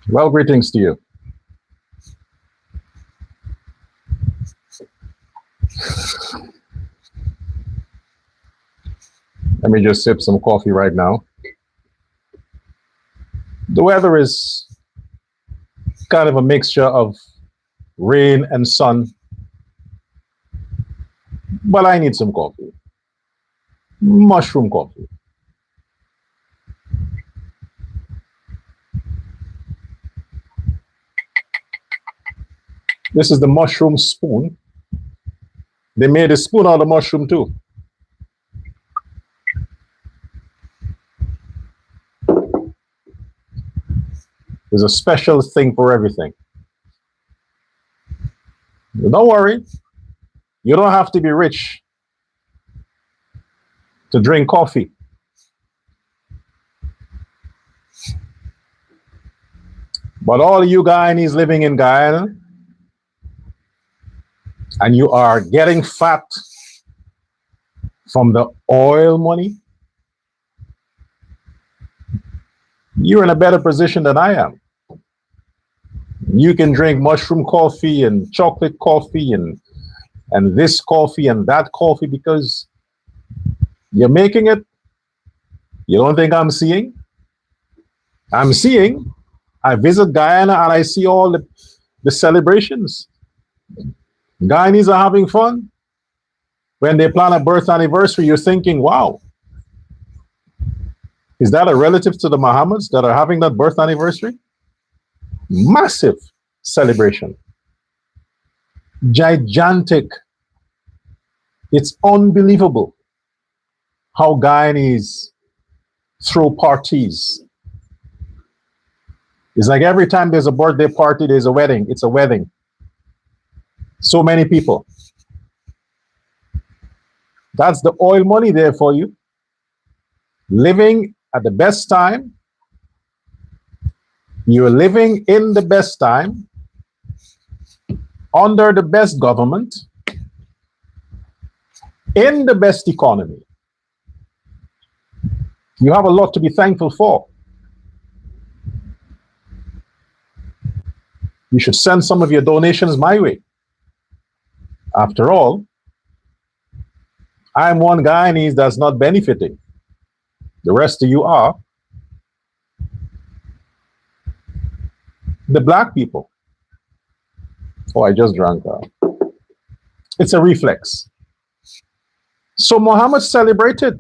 Well, greetings to you. Let me just sip some coffee right now. The weather is kind of a mixture of rain and sun, but I need some coffee. Mushroom coffee. This is the mushroom spoon. They made a spoon out of mushroom too. There's a special thing for everything. Don't worry. You don't have to be rich to drink coffee. But all you Guyanese living in Guyana, and you are getting fat from the oil money, you're in a better position than I am. You can drink mushroom coffee and chocolate coffee and this coffee and that coffee because you're making it. You don't think I'm seeing? I'm seeing. I visit Guyana and I see all the celebrations. Guyanese are having fun. When they plan a birth anniversary, you're thinking, wow, is that a relative to the Mohammeds that are having that birth anniversary? Massive celebration. Gigantic. It's unbelievable how Guyanese throw parties. It's like every time there's a birthday party, there's a wedding. It's a wedding. So many people. That's the oil money there for you. Living at the best time. You're living in the best time, under the best government, in the best economy. You have a lot to be thankful for. You should send some of your donations my way. After all, I'm one Guyanese that's not benefiting. The rest of you are. The black people. Oh, I just drank that. It's a reflex. So Mohammed celebrated.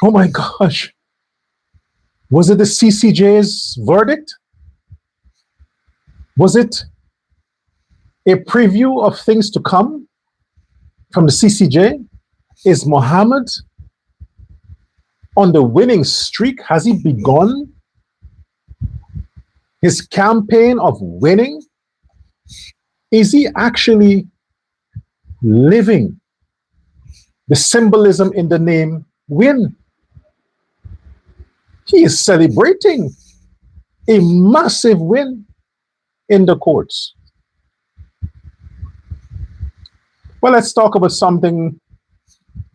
Oh my gosh. Was it the CCJ's verdict? Was it a preview of things to come from the CCJ? Is Mohammed on the winning streak? Has he begun his campaign of winning? Is he actually living the symbolism in the name win? He is celebrating a massive win in the courts. Well, let's talk about something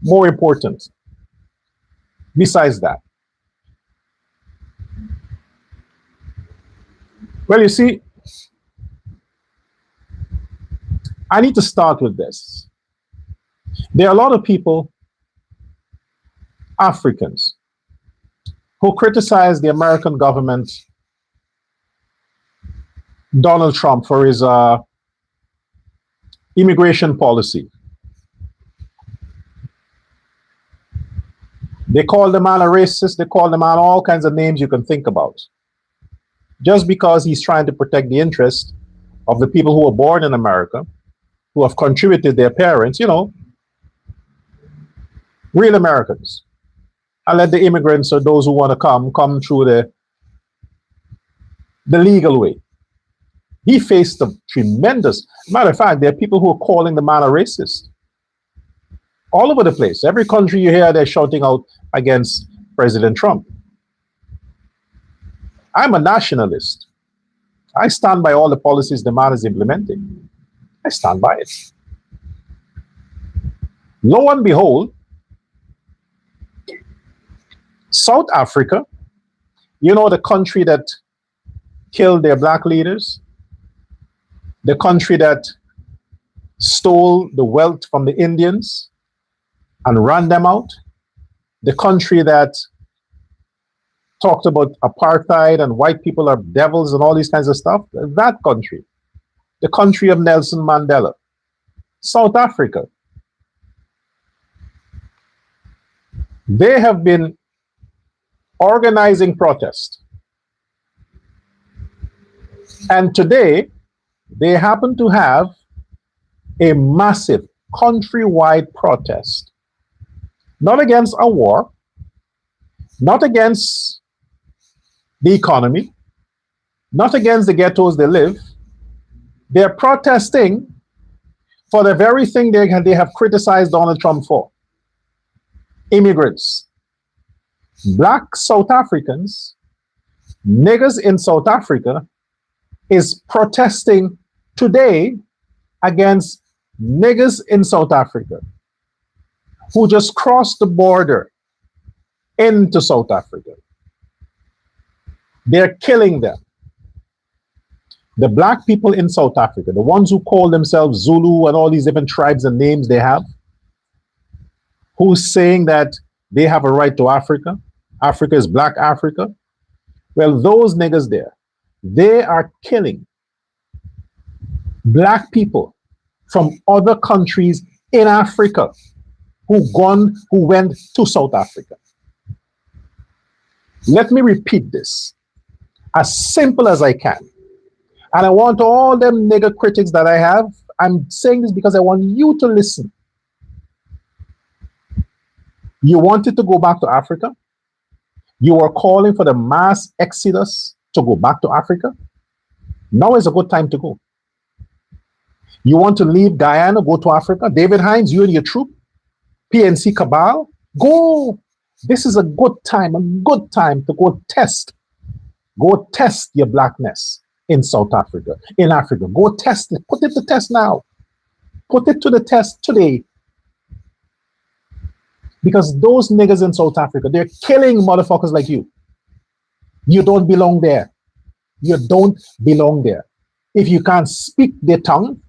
more important besides that. Well, you see, I need to start with this. There are a lot of people, Africans, who criticize the American government, Donald Trump, for his immigration policy. They call the man a racist. They call the man all kinds of names you can think about. Just because he's trying to protect the interest of the people who were born in America, who have contributed their parents, you know, real Americans. And let the immigrants or those who want to come through the legal way. He faced a tremendous, matter of fact, there are people who are calling the man a racist. All over the place. Every country you hear, they're shouting out against President Trump. I'm a nationalist. I stand by all the policies the man is implementing. I stand by it. Lo and behold, South Africa, you know, the country that killed their black leaders, the country that stole the wealth from the Indians and ran them out, the country that talked about apartheid and white people are devils and all these kinds of stuff, that country, the country of Nelson Mandela, South Africa, they have been organizing protest. And today, they happen to have a massive countrywide protest, not against a war, not against the economy, not against the ghettos they live. They're protesting for the very thing they have criticized Donald Trump for. Immigrants, black South Africans, niggers in South Africa is protesting today against niggers in South Africa who just crossed the border into South Africa. They're killing them. The black people in South Africa, the ones who call themselves Zulu and all these different tribes and names they have, who's saying that they have a right to Africa, Africa is black Africa. Well, those niggas there, they are killing black people from other countries in Africa who went to South Africa. Let me repeat this as simple as I can. And I want all them nigger critics that I have, I'm saying this because I want you to listen. You wanted to go back to Africa? You were calling for the mass exodus to go back to Africa? Now is a good time to go. You want to leave Guyana, go to Africa? David Hines, you and your troop, PNC cabal, go. This is a good time to go test. Go test your blackness in South Africa, in Africa. Go test it. Put it to test now. Put it to the test today. Because those niggas in South Africa, they're killing motherfuckers like you. You don't belong there. You don't belong there. If you can't speak their tongue,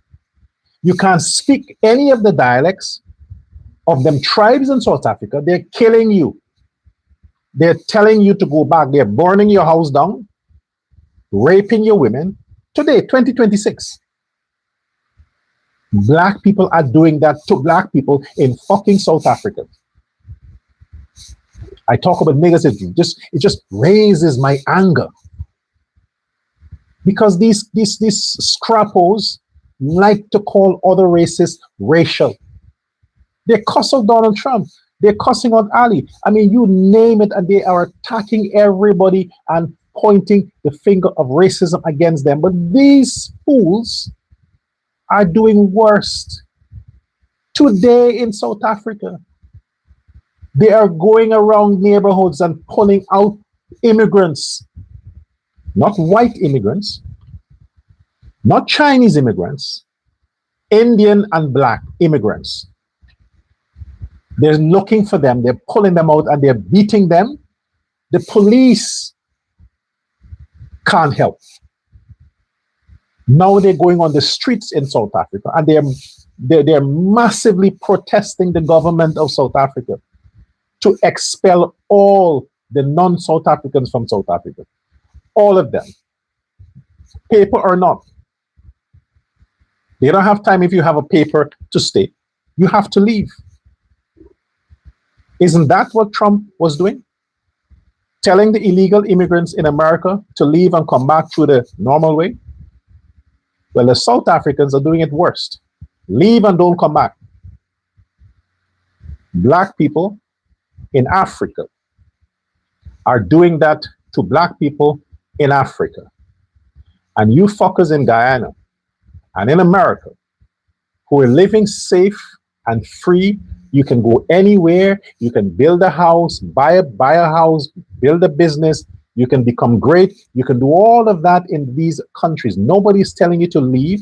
you can't speak any of the dialects of them tribes in South Africa, they're killing you. They're telling you to go back. They're burning your house down, raping your women. Today, 2026. Black people are doing that to black people in fucking South Africa. I talk about niggas, it just raises my anger. Because these scrappos like to call other races racial. They cuss out Donald Trump. They're cussing out Ali. I mean, you name it, and they are attacking everybody and pointing the finger of racism against them. But these fools are doing worse. Today in South Africa, they are going around neighborhoods and pulling out immigrants, not white immigrants, not Chinese immigrants, Indian and black immigrants. They're looking for them, they're pulling them out and they're beating them. The police can't help. Now they're going on the streets in South Africa and they're massively protesting the government of South Africa to expel all the non-South Africans from South Africa. All of them. Paper or not. They don't have time if you have a paper to stay. You have to leave. Isn't that what Trump was doing? Telling the illegal immigrants in America to leave and come back through the normal way? Well, the South Africans are doing it worst. Leave and don't come back. Black people in Africa are doing that to black people in Africa. And you fuckers in Guyana and in America who are living safe and free, you can go anywhere, you can build a house, buy a house, build a business, you can become great, you can do all of that in these countries. Nobody is telling you to leave.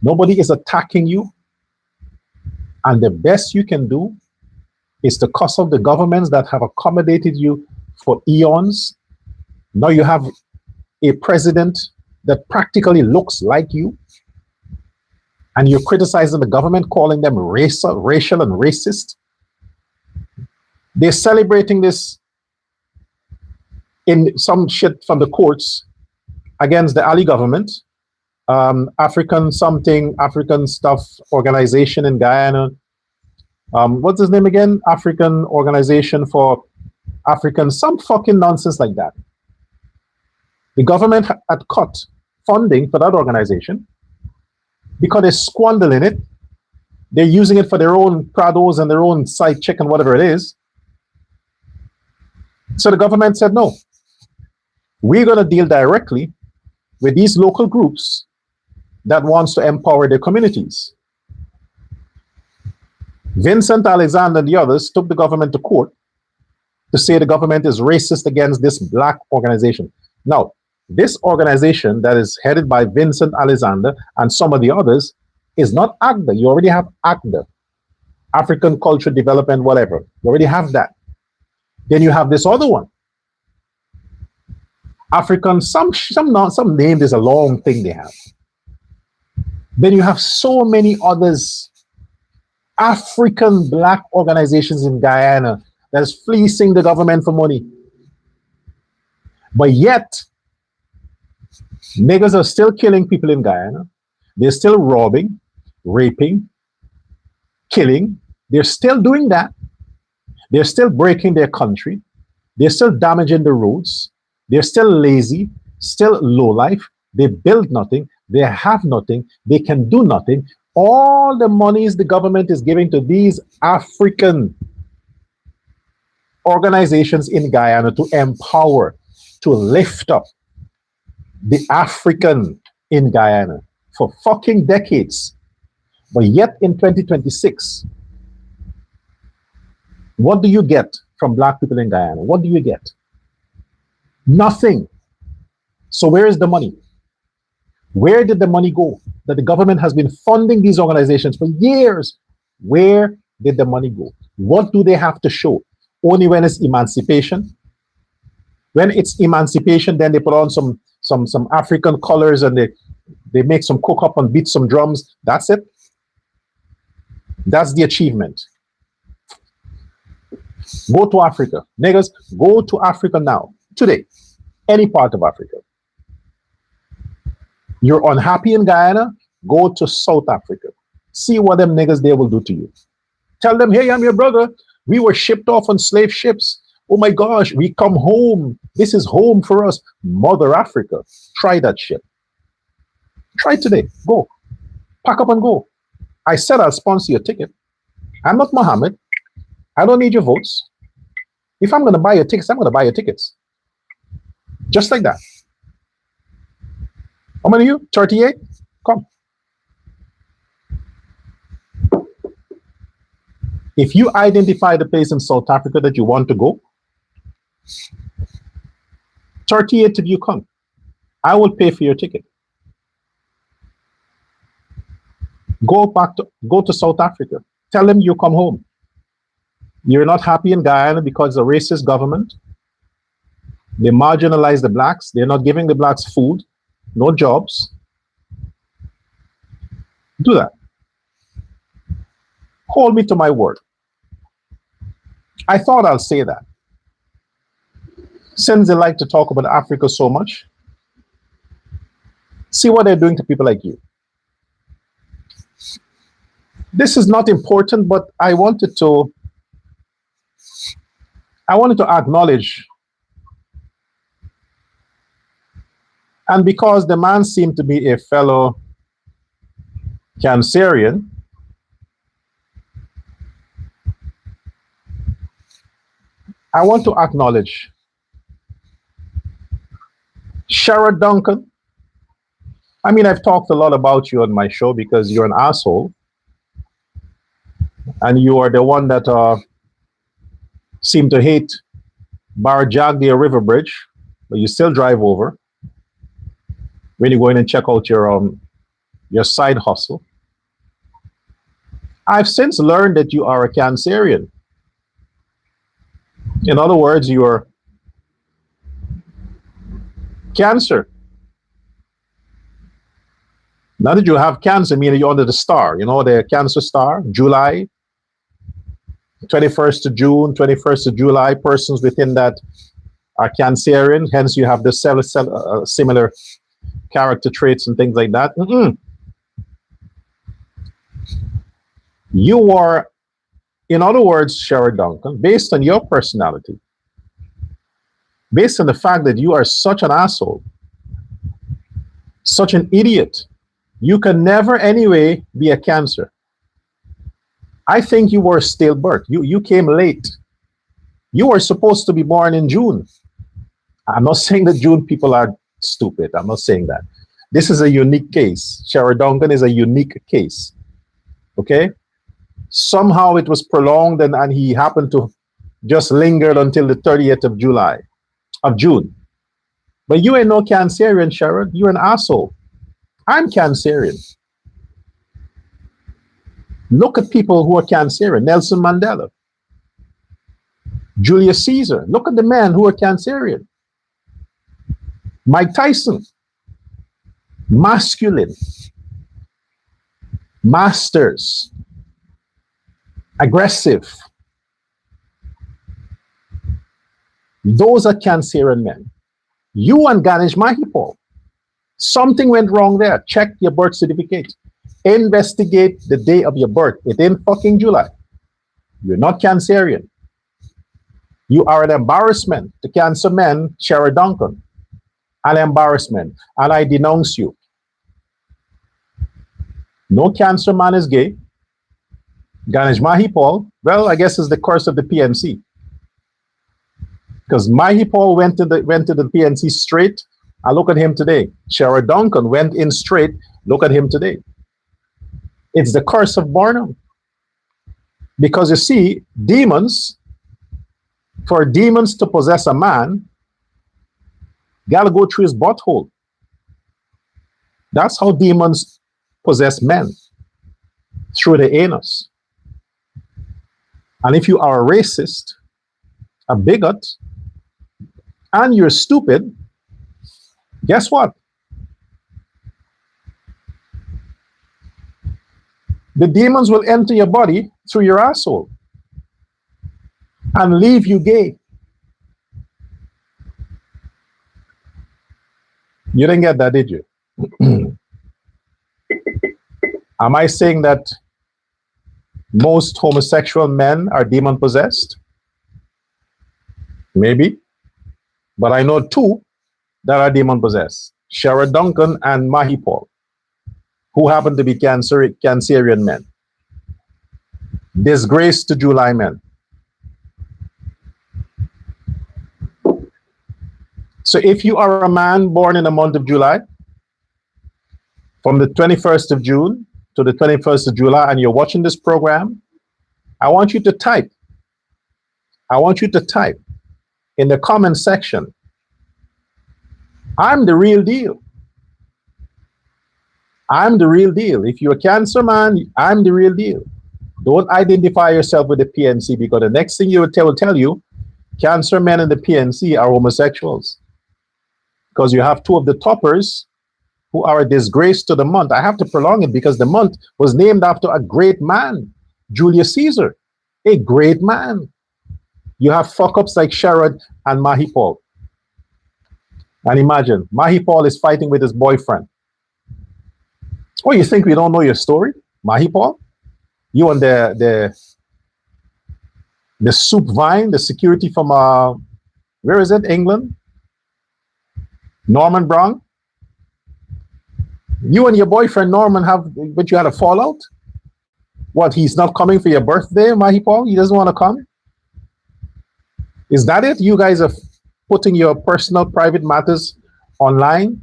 Nobody is attacking you. And the best you can do is to cuss out the governments that have accommodated you for eons. Now you have a president that practically looks like you, and you're criticizing the government, calling them racial and racist. They're celebrating this in some shit from the courts against the Ali government, African stuff organization in Guyana. What's his name again? African Organization for African, some fucking nonsense like that. The government had cut funding for that organization because they're squandering it. They're using it for their own Prados and their own side chick and whatever it is. So the government said, no, we're going to deal directly with these local groups that wants to empower their communities. Vincent Alexander and the others took the government to court to say the government is racist against this black organization. Now, this organization that is headed by Vincent Alexander and some of the others is not ACDA. You already have ACDA, African Culture Development, whatever. You already have that. Then you have this other one, African, some name, there's a long thing they have. Then you have so many others, African black organizations in Guyana that is fleecing the government for money. But yet, niggas are still killing people in Guyana. They're still robbing, raping, killing. They're still doing that. They're still breaking their country. They're still damaging the roads. They're still lazy, still low life. They build nothing. They have nothing. They can do nothing. All the monies the government is giving to these African organizations in Guyana to empower, to lift up the African in Guyana for fucking decades. But yet in 2026, what do you get from black people in Guyana? What do you get? Nothing. So where is the money? Where did the money go that the government has been funding these organizations for years? Where did the money go? What do they have to show? Only when it's emancipation. When it's emancipation, then they put on some African colors and they make some cook up and beat some drums. That's it. That's the achievement. Go to Africa. Niggas, go to Africa now. Today. Any part of Africa. You're unhappy in Guyana? Go to South Africa. See what them niggas there will do to you. Tell them, hey, I'm your brother. We were shipped off on slave ships. Oh my gosh, we come home. This is home for us. Mother Africa. Try that shit. Try it today. Go. Pack up and go. I said I'll sponsor your ticket. I'm not Mohammed. I don't need your votes. If I'm going to buy your tickets, I'm going to buy your tickets. Just like that. How many of you? 38? Come. If you identify the place in South Africa that you want to go, 38 of you come. I will pay for your ticket. Go to South Africa. Tell them you come home. You're not happy in Guyana because of a racist government. They marginalize the blacks. They're not giving the blacks food, no jobs. Do that. Hold me to my word. I thought I'll say that. Since they like to talk about Africa so much, see what they're doing to people like you. This is not important, but I wanted to I wanted to acknowledge, and because the man seemed to be a fellow Cancerian, I want to acknowledge Sherrod Duncan. I mean, I've talked a lot about you on my show because you're an asshole. And you are the one that seem to hate Barjaglia River Bridge, but you still drive over when you go in and check out your side hustle. I've since learned that you are a Cancerian. In other words, you're Cancer. Now that you have Cancer, meaning you're under the star, you know, the Cancer star, July, 21st of June, 21st of July, persons within that are Cancerian, hence you have the similar character traits and things like that. You are, in other words, Sherrod Duncan, based on your personality, based on the fact that you are such an asshole, such an idiot, you can never anyway be a Cancer. I think you were stillbirth. You came late. You were supposed to be born in June. I'm not saying that June people are stupid. I'm not saying that. This is a unique case. Sherrod Duncan is a unique case. Okay? Somehow it was prolonged and he happened to just linger until the 30th of June. But you ain't no Cancerian, Sherrod. You're an asshole. I'm Cancerian. Look at people who are Cancerian. Nelson Mandela, Julius Caesar. Look at the men who are Cancerian. Mike Tyson, masculine, masters, aggressive. Those are Cancerian men. You and Ganesh Mahipal, something went wrong there. Check your birth certificate. Investigate the day of your birth. It ain't fucking July. You're not Cancerian. You are an embarrassment to Cancer men, Sherrod Duncan. An embarrassment. And I denounce you. No Cancer man is gay. Ganesh Mahipal, well, I guess it's the curse of the PNC. Because Mahipal went to the PNC straight. I look at him today. Sherrod Duncan went in straight. Look at him today. It's the curse of Barnum. Because you see, demons, for demons to possess a man, gotta go through his butthole. That's how demons possess men, through the anus. And if you are a racist, a bigot, and you're stupid, guess what? The demons will enter your body through your asshole and leave you gay. You didn't get that, did you? Am I saying that most homosexual men are demon possessed? Maybe. But I know two that are demon possessed. Sherrod Duncan and Mahipal, who happen to be Cancerian men. Disgrace to July men. So if you are a man born in the month of July, from the 21st of June to the 21st of July, and you're watching this program, I want you to type. I want you to type in the comment section, I'm the real deal. I'm the real deal. If you're a Cancer man, I'm the real deal. Don't identify yourself with the PNC, because the next thing you will tell you, Cancer men and the PNC are homosexuals. Because you have two of the toppers who are a disgrace to the month. I have to prolong it because the month was named after a great man, Julius Caesar, a great man. You have fuck-ups like Sherrod and Mahipal. And imagine, Mahipal is fighting with his boyfriend. Oh, you think we don't know your story, Mahipal? You and the The soup vine, the security from where is it? England? Norman Brown? You and your boyfriend Norman but you had a fallout? What, he's not coming for your birthday, Mahipal? He doesn't want to come? Is that it? You guys are putting your personal private matters online?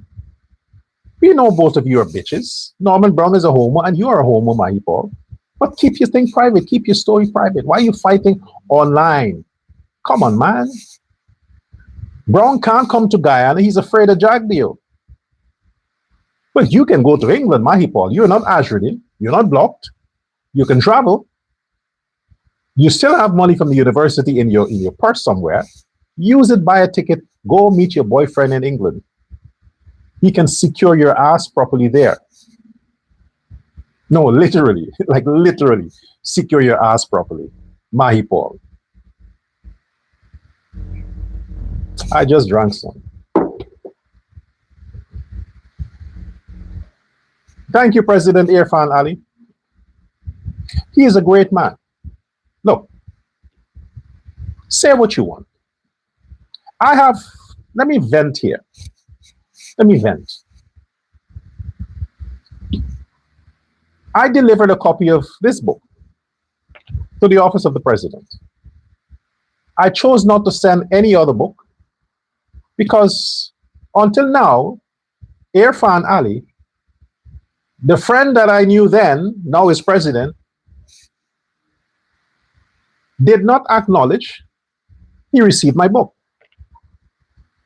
We know both of you are bitches. Norman Brown is a homo and you are a homo, Mahipal. But keep your thing private. Keep your story private. Why are you fighting online? Come on, man. Brown can't come to Guyana. He's afraid of drag deal. But you can go to England, Mahipal. You're not Azruddin. You're not blocked. You can travel. You still have money from the university in your purse somewhere. Use it, buy a ticket, go meet your boyfriend in England. He can secure your ass properly there. No, literally, like literally, secure your ass properly. Mahipal. I just drank some. Thank you, President Irfan Ali. He is a great man. Look, say what you want. Let me vent here. Let me vent. I delivered a copy of this book to the office of the president. I chose not to send any other book because until now, Irfan Ali, the friend that I knew then, now is president, did not acknowledge he received my book.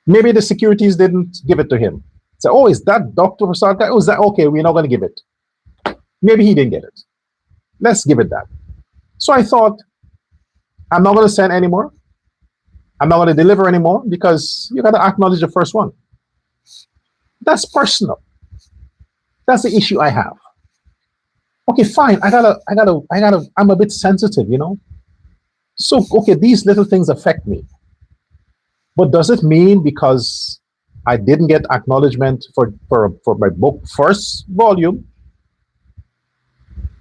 Maybe the securities didn't give it to him. Say, oh, is that Dr. Prasad guy? Oh, is that okay? We're not going to give it. Maybe he didn't get it. Let's give it that. So I thought, I'm not going to send anymore. I'm not going to deliver anymore because you got to acknowledge the first one. That's personal. That's the issue I have. Okay, fine. I'm a bit sensitive, you know? So, okay, these little things affect me. But does it mean because I didn't get acknowledgement for my book first volume,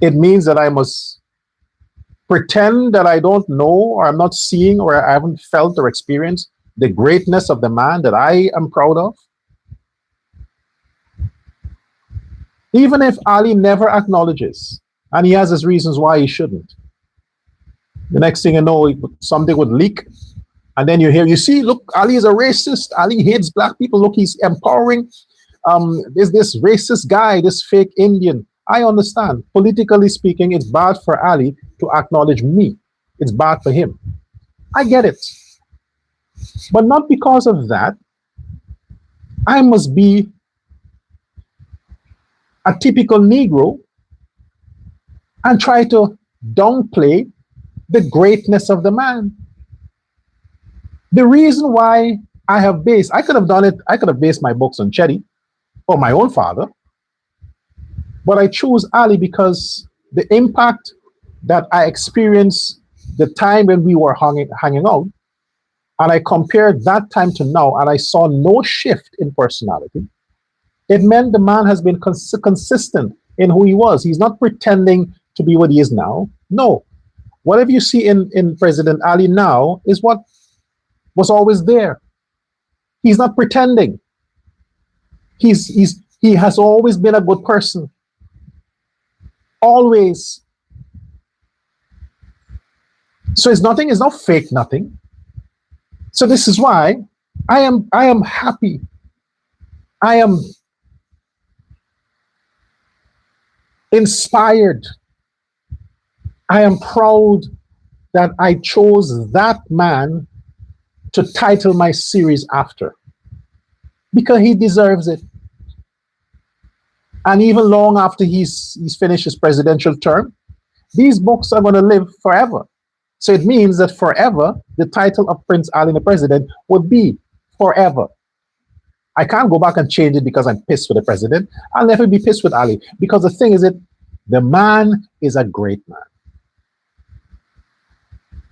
it means that I must pretend that I don't know or I'm not seeing or I haven't felt or experienced the greatness of the man that I am proud of? Even if Ali never acknowledges, and he has his reasons why he shouldn't, the next thing you know, something would leak, and then you see, look, Ali is a racist. Ali hates black people. Look, he's empowering this racist guy, this fake Indian. I understand. Politically speaking, it's bad for Ali to acknowledge me. It's bad for him. I get it. But not because of that, I must be a typical Negro and try to downplay the greatness of the man. The reason why I could have done it, I could have based my books on Chetty or my own father, but I chose Ali because the impact that I experienced the time when we were hanging out, and I compared that time to now, and I saw no shift in personality. It meant the man has been consistent in who he was. He's not pretending to be what he is now. No. Whatever you see in President Ali now is what was always there. He's not pretending. He has always been a good person. Always. So it's not fake nothing. So this is why I am happy. I am inspired. I am proud that I chose that man to title my series after, because he deserves it. And even long after he's finished his presidential term, these books are going to live forever. So it means that forever, the title of Prince Ali the President would be forever. I can't go back and change it because I'm pissed with the president. I'll never be pissed with Ali, because the thing is that the man is a great man.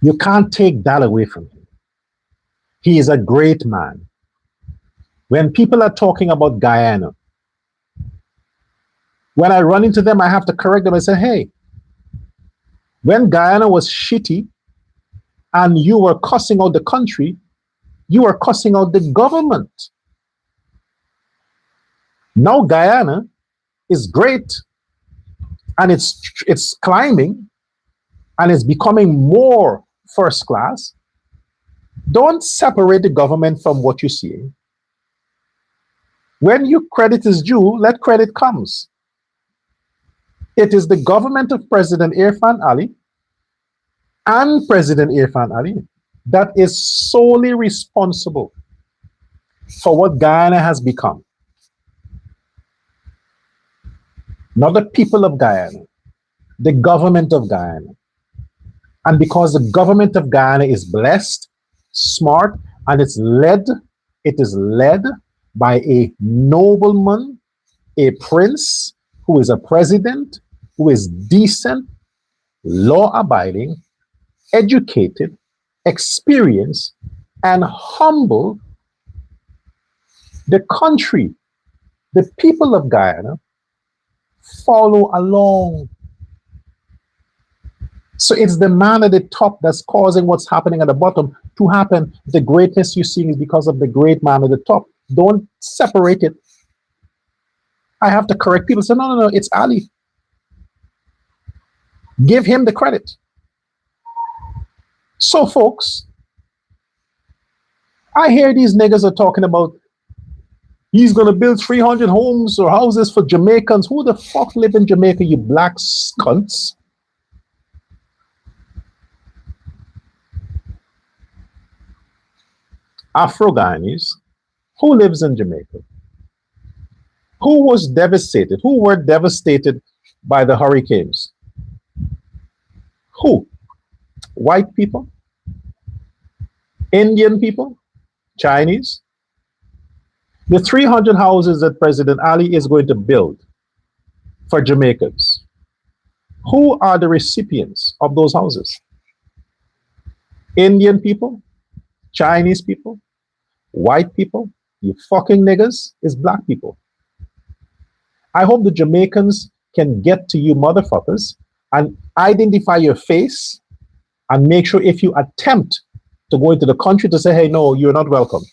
You can't take that away from him. He is a great man. When people are talking about Guyana, when I run into them, I have to correct them and say, hey, when Guyana was shitty and you were cussing out the country, you are cussing out the government. Now Guyana is great, and it's climbing, and it's becoming more first class. Don't separate the government from what you see. When you credit is due, let credit comes. It is the government of President Irfan Ali and President Irfan Ali that is solely responsible for what Guyana has become. Not the people of Guyana, the government of Guyana. And because the government of Guyana is blessed, smart, and it is led by a nobleman, a prince, who is a president, who is decent, law-abiding, educated, experienced, and humble. The country, the people of Guyana, follow along. So it's the man at the top that's causing what's happening at the bottom to happen. The greatness you're seeing is because of the great man at the top. Don't separate it. I have to correct people. Say, no, it's Ali. Give him the credit. So, folks, I hear these niggas are talking about he's going to build 300 homes or houses for Jamaicans. Who the fuck live in Jamaica, you black cunts? Afro-Guyanese. Who lives in Jamaica? Who was devastated? Who were devastated by the hurricanes? Who? White people? Indian people? Chinese? The 300 houses that President Ali is going to build for Jamaicans, who are the recipients of those houses? Indian people? Chinese people? White people? You fucking niggas is black people. I hope the Jamaicans can get to you motherfuckers and identify your face and make sure if you attempt to go into the country to say, hey, no, you're not welcome.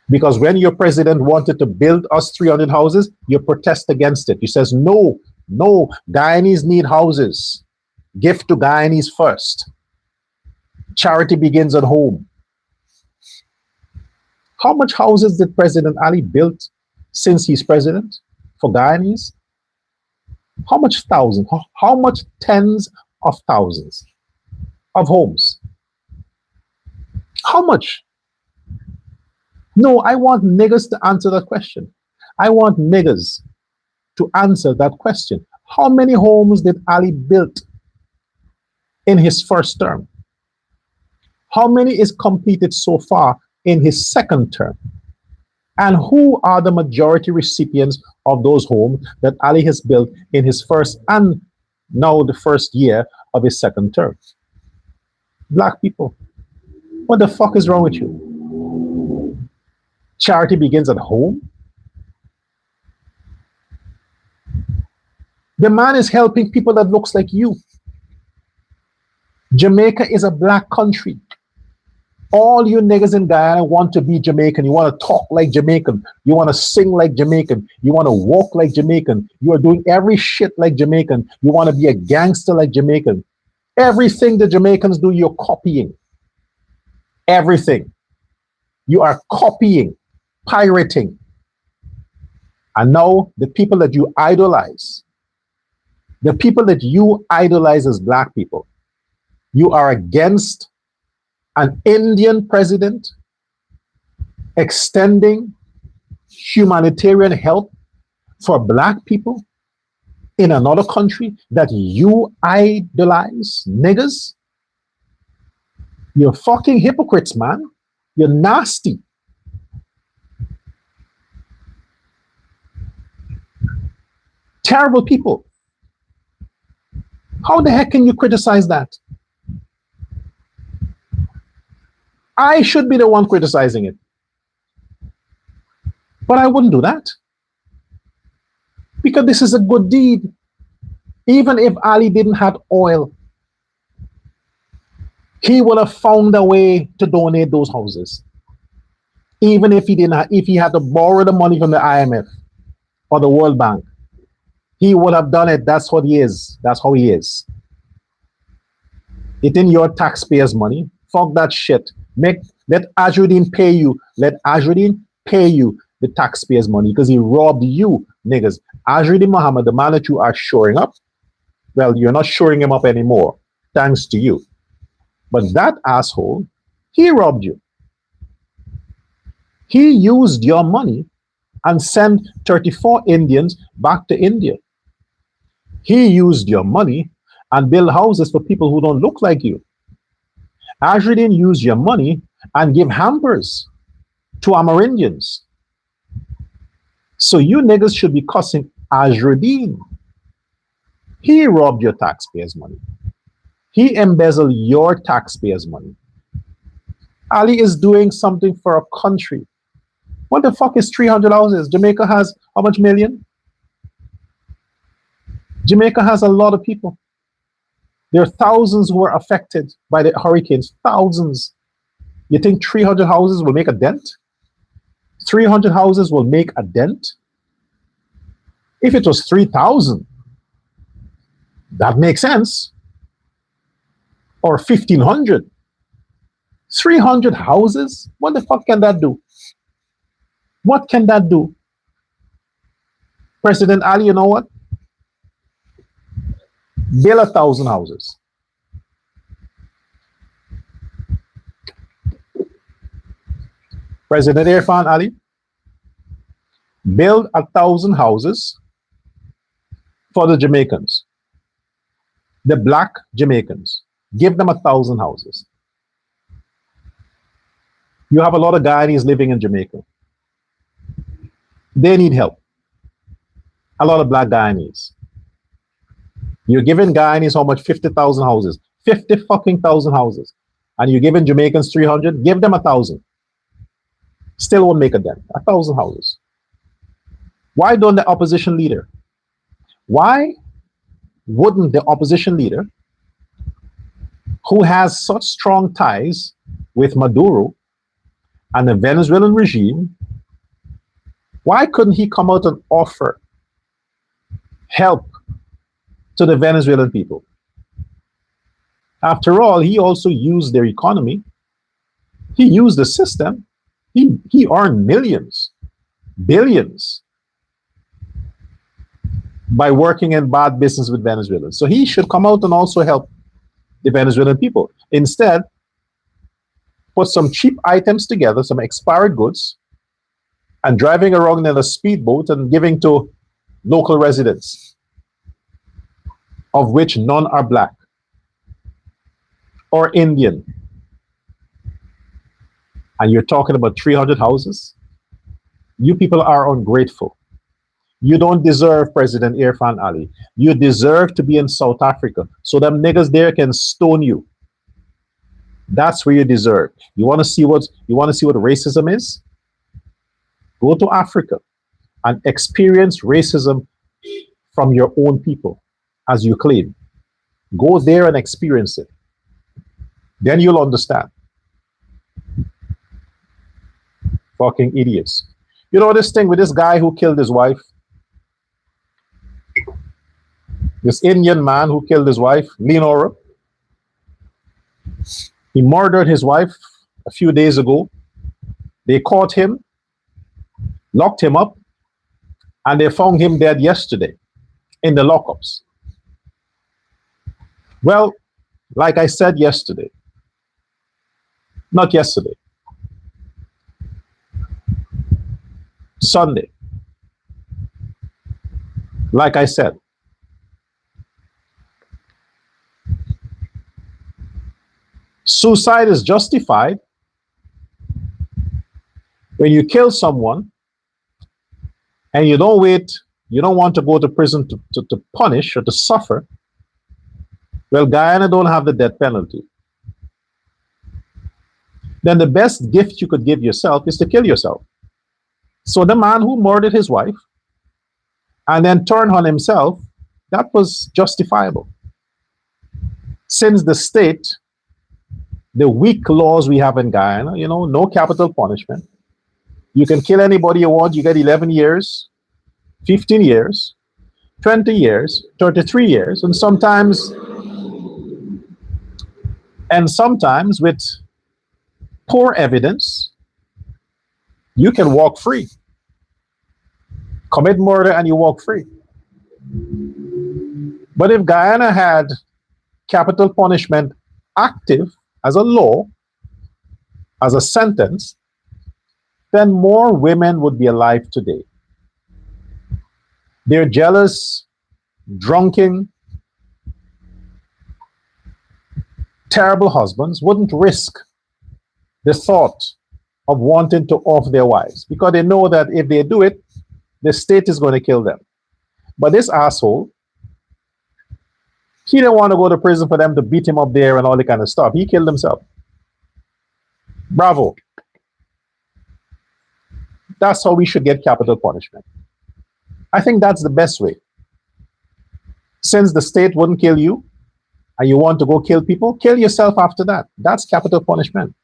Because when your president wanted to build us 300 houses, you protest against it. He says, no, Guyanese need houses. Gift to Guyanese first. Charity begins at home. How much houses did President Ali build since he's president for Guyanese? How much thousands? How much tens of thousands of homes? How much? No, I want niggas to answer that question. I want niggas to answer that question. How many homes did Ali build in his first term? How many is completed so far in his second term? And who are the majority recipients of those homes that Ali has built in his first and now the first year of his second term? Black people. What the fuck is wrong with you? Charity begins at home. The man is helping people that looks like you. Jamaica is a black country. All you niggas in Guyana want to be Jamaican. You want to talk like Jamaican. You want to sing like Jamaican. You want to walk like Jamaican. You are doing every shit like Jamaican. You want to be a gangster like Jamaican. Everything the Jamaicans do, you're copying. Everything. You are copying, pirating. And now the people that you idolize, the people that you idolize as black people, you are against an Indian president extending humanitarian help for black people in another country that you idolize, niggas. You're fucking hypocrites, man. You're nasty. Terrible people. How the heck can you criticize that? I should be the one criticizing it. But I wouldn't do that. Because this is a good deed. Even if Ali didn't have oil, He would have found a way to donate those houses, even if he didn't. If he had to borrow the money from the IMF or the World Bank, he would have done it. That's what he is. That's how he is. It's in your taxpayers' money. Fuck that shit. Let Azruddin pay you. Let Azruddin pay you the taxpayers' money because he robbed you, niggas. Azruddin Muhammad, the man that you are shoring up, well, you're not shoring him up anymore, thanks to you. But that asshole, he robbed you. He used your money and sent 34 Indians back to India. He used your money and built houses for people who don't look like you. Azruddin used your money and give hampers to Amerindians. So you niggas should be cussing Azruddin. He robbed your taxpayers' money. He embezzled your taxpayers' money. Ali is doing something for a country. What the fuck is 300 houses? Jamaica has how much million? Jamaica has a lot of people. There are thousands who were affected by the hurricanes. Thousands. You think 300 houses will make a dent? 300 houses will make a dent? If it was 3,000, that makes sense. Or 1,500. 300 houses? What the fuck can that do? What can that do? President Ali, you know what? Build 1,000 houses. President Irfan Ali, build 1,000 houses for the Jamaicans, the black Jamaicans. Give them 1,000 houses. You have a lot of Guyanese living in Jamaica. They need help. A lot of black Guyanese. You're giving Guyanese how much? 50,000 houses. 50 fucking thousand houses. And you're giving Jamaicans 300? Give them 1,000. Still won't make a dent. 1,000 houses. Why don't the opposition leader? Why wouldn't the opposition leader, who has such strong ties with Maduro and the Venezuelan regime, why couldn't he come out and offer help to the Venezuelan people? After all, he also used their economy. He used the system. He earned millions, billions by working in bad business with Venezuelans. So he should come out and also help the Venezuelan people. Instead, put some cheap items together, some expired goods, and driving around in a speedboat and giving to local residents, of which none are black or Indian. And you're talking about 300 houses? You people are ungrateful. You don't deserve President Irfan Ali. You deserve to be in South Africa so them niggas there can stone you. That's where you deserve. You want to see what racism is? Go to Africa and experience racism from your own people, as you claim. Go there and experience it. Then you'll understand. Fucking idiots. You know this thing with this guy who killed his wife? This Indian man who killed his wife, Leonora. He murdered his wife a few days ago. They caught him, locked him up, and they found him dead yesterday in the lockups. Well, like I said yesterday, not yesterday, Sunday, like I said, suicide is justified when you kill someone and you don't want to go to prison to punish or to suffer. Well, Guyana don't have the death penalty. Then the best gift you could give yourself is to kill yourself. So the man who murdered his wife and then turned on himself, that was justifiable. Since the state the weak laws we have in Guyana, no capital punishment. You can kill anybody you want, you get 11 years, 15 years, 20 years, 33 years, and sometimes with poor evidence, you can walk free. Commit murder and you walk free. But if Guyana had capital punishment active as a law, as a sentence, then more women would be alive today. Their jealous, drunken, terrible husbands wouldn't risk the thought of wanting to off their wives because they know that if they do it, the state is going to kill them. But this asshole, he didn't want to go to prison for them to beat him up there and all that kind of stuff. He killed himself. Bravo. That's how we should get capital punishment. I think that's the best way. Since the state wouldn't kill you and you want to go kill people, kill yourself after that. That's capital punishment.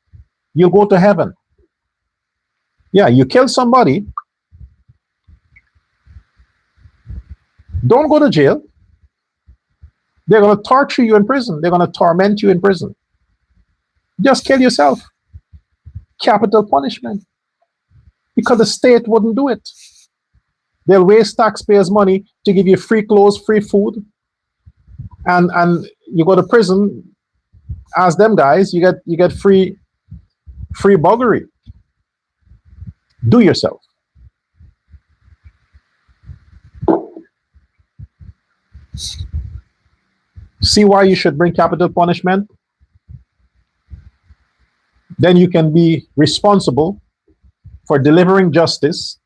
You'll go to heaven. Yeah, you kill somebody. Don't go to jail. They're going to torture you in prison. They're going to torment you in prison. Just kill yourself. Capital punishment. Because the state wouldn't do it. They'll waste taxpayers' money to give you free clothes, free food, and you go to prison. As them guys, you get free buggery. Do yourself. See why you should bring capital punishment? Then you can be responsible for delivering justice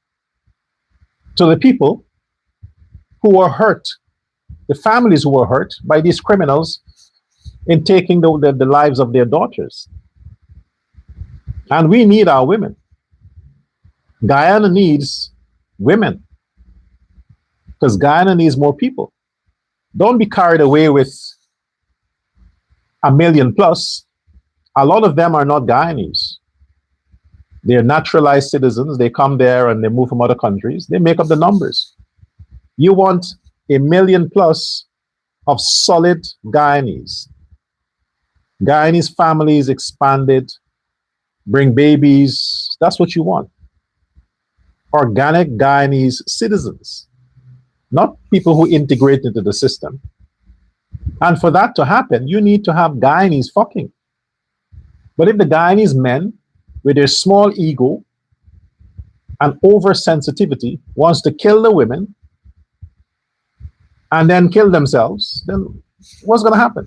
to the people who were hurt, the families who were hurt by these criminals in taking the lives of their daughters. And we need our women. Guyana needs women because Guyana needs more people. Don't be carried away with 1 million plus. A lot of them are not Guyanese. They're naturalized citizens. They come there and they move from other countries. They make up the numbers. You want 1 million plus of solid Guyanese. Guyanese families expanded, bring babies. That's what you want. Organic Guyanese citizens, not people who integrate into the system. And for that to happen, you need to have Guyanese fucking. But if the Guyanese men, with their small ego and oversensitivity, wants to kill the women and then kill themselves, then what's going to happen?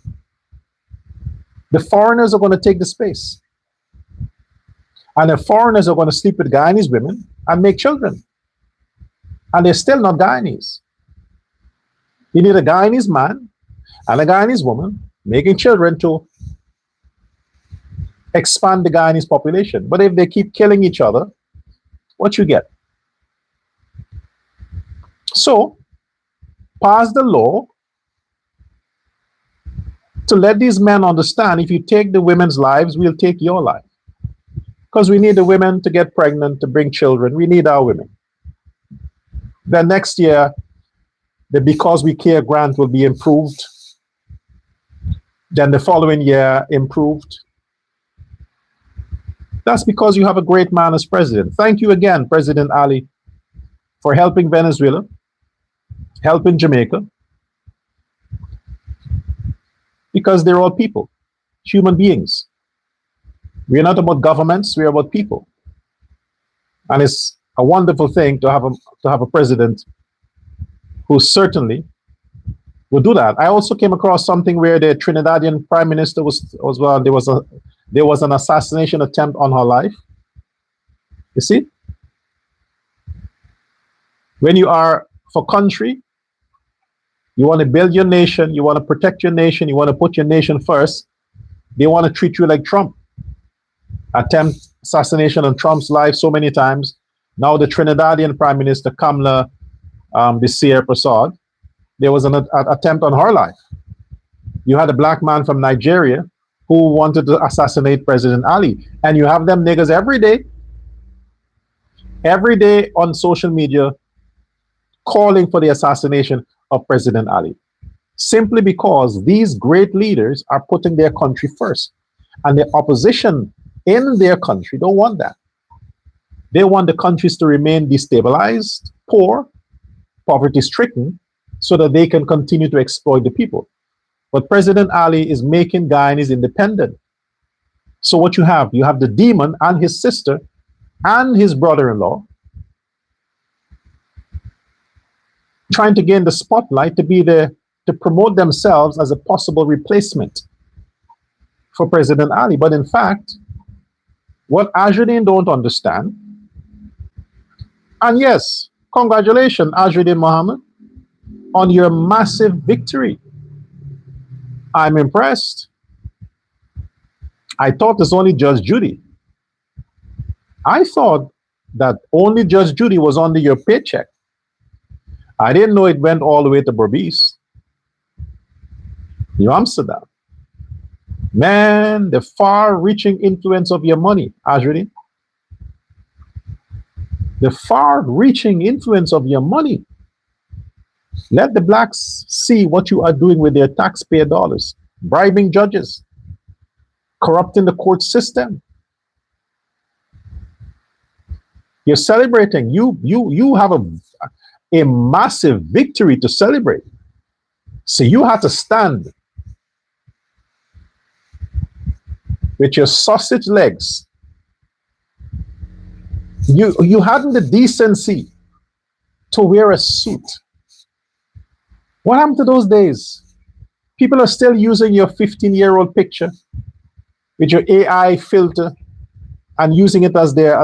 The foreigners are going to take the space. And the foreigners are going to sleep with Guyanese women and make children. And they're still not Guyanese. You need a Guyanese man and a Guyanese woman making children to expand the Guyanese population. But if they keep killing each other, what you get? So, pass the law to let these men understand if you take the women's lives, we'll take your life. Because we need the women to get pregnant, to bring children. We need our women. Then next year, the Because We Care grant will be improved. Then the following year, improved. That's because you have a great man as president. Thank you again, President Ali, for helping Venezuela, helping Jamaica, because they're all people, human beings. We're not about governments, we're about people. And it's a wonderful thing to have a president who certainly would do that. I also came across something where the Trinidadian prime minister there was an assassination attempt on her life. You see? When you are for country, you want to build your nation, you want to protect your nation, you want to put your nation first, they want to treat you like Trump. Attempt assassination on Trump's life so many times. Now the Trinidadian Prime Minister, Kamala Bisir Prasad, there was an attempt on her life. You had a black man from Nigeria who wanted to assassinate President Ali. And you have them niggas every day on social media calling for the assassination of President Ali. Simply because these great leaders are putting their country first. And the opposition in their country don't want that. They want the countries to remain destabilized, poor, poverty stricken, so that they can continue to exploit the people. But President Ali is making Guyanese independent. So what you have the demon and his sister and his brother-in-law trying to gain the spotlight to promote themselves as a possible replacement for President Ali. But in fact, what Azruddin don't understand, and yes, congratulations, Azruddin Mohammed, on your massive victory. I'm impressed. I thought it's only Judge Judy. I thought that only Judge Judy was under your paycheck. I didn't know it went all the way to Berbice, New Amsterdam. Man, the far-reaching influence of your money, Azruddin. The far-reaching influence of your money. Let the blacks see what you are doing with their taxpayer dollars, bribing judges, corrupting the court system. You're celebrating. You have a massive victory to celebrate. So you have to stand with your sausage legs. You hadn't the decency to wear a suit. What happened to those days? People are still using your 15-year-old picture with your AI filter and using it as their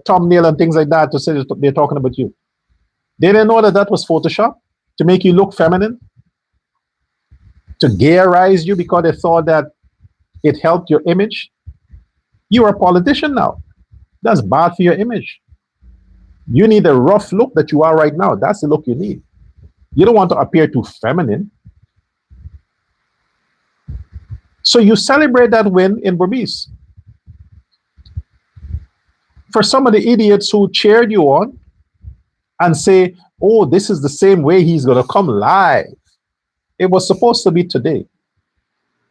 thumbnail and things like that to say that they're talking about you. They didn't know that was Photoshop to make you look feminine, to gayerize you because they thought that it helped your image. You're a politician now. That's bad for your image. You need the rough look that you are right now. That's the look you need. You don't want to appear too feminine. So you celebrate that win in Berbice. For some of the idiots who cheered you on and say, oh, this is the same way he's going to come live. It was supposed to be today.